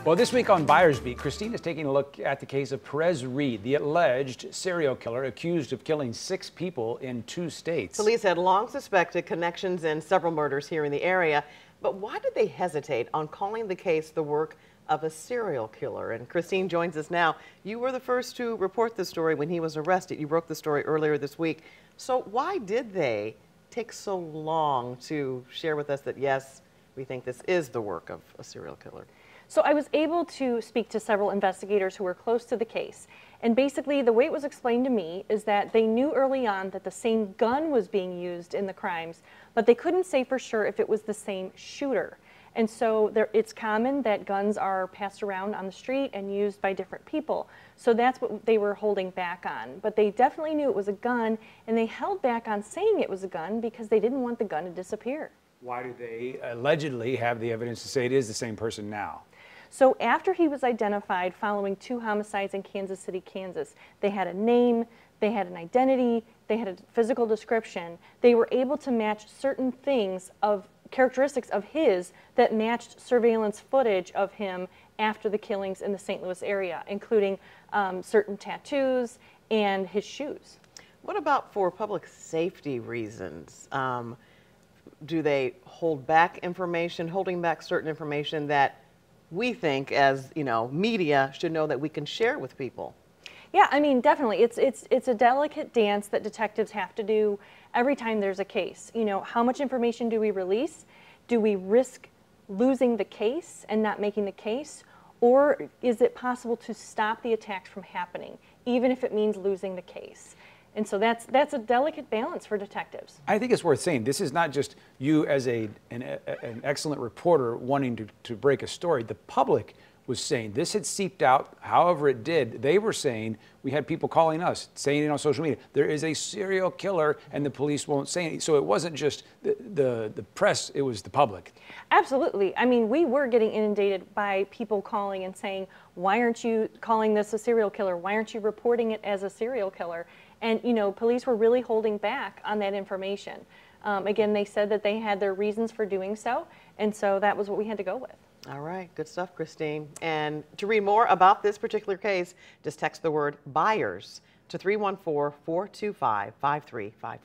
Well, this week on Byers Beat, Christine is taking a look at the case of Perez Reed, the alleged serial killer accused of killing 6 people in 2 states. Police had long suspected connections in several murders here in the area, but why did they hesitate on calling the case the work of a serial killer? And Christine joins us now. You were the first to report the story when he was arrested. You broke the story earlier this week. So why did they take so long to share with us that, yes, we think this is the work of a serial killer? So I was able to speak to several investigators who were close to the case. And basically the way it was explained to me is that they knew early on that the same gun was being used in the crimes, but they couldn't say for sure if it was the same shooter. And so it's common that guns are passed around on the street and used by different people. So that's what they were holding back on. But they definitely knew it was a gun, and they held back on saying it was a gun because they didn't want the gun to disappear. Why do they allegedly have the evidence to say it is the same person now? So after he was identified following 2 homicides in Kansas City, Kansas, they had a name, they had an identity, they had a physical description. They were able to match certain things of characteristics of his that matched surveillance footage of him after the killings in the St. Louis area, including certain tattoos and his shoes. What about for public safety reasons? Do they hold back information, holding back certain information that we think, as media, should know that we can share with people? Yeah, I mean, definitely. It's a delicate dance that detectives have to do every time there's a case. How much information do we release? Do we risk losing the case and not making the case? Or is it possible to stop the attacks from happening, even if it means losing the case? And so that's a delicate balance for detectives. I think it's worth saying this is not just you as an excellent reporter wanting to break a story. The public was saying this had seeped out, however it did. They were saying, we had people calling us, saying it on social media, there is a serial killer and the police won't say anything. So it wasn't just the press, it was the public. Absolutely. I mean, we were getting inundated by people calling and saying, why aren't you calling this a serial killer? Why aren't you reporting it as a serial killer? And, police were really holding back on that information. Again, they said that they had their reasons for doing so, and so that was what we had to go with. All right, good stuff, Christine. And to read more about this particular case, just text the word Byers to 314-425-5355.